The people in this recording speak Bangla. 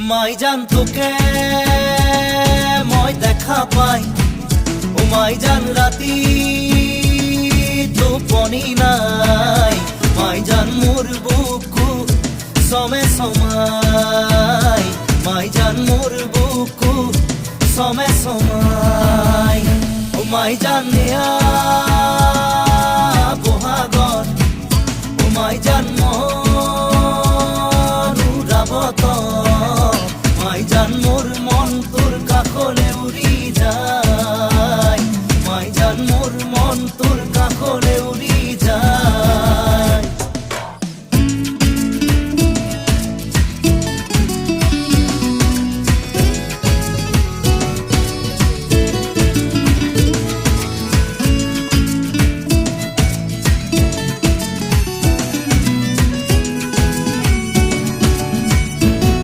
মাই জান তোকে মই দেখা পাই, ও মাই জান রাতি টোপনি নাই। মাই জান মোর বুকু সমে সমাই, মাই জান মোর বুকু সমে সমাই। ও মাই জান নেয়া বহাগত, ও মাই জান মনুরাবত, মাই জান মোর মন।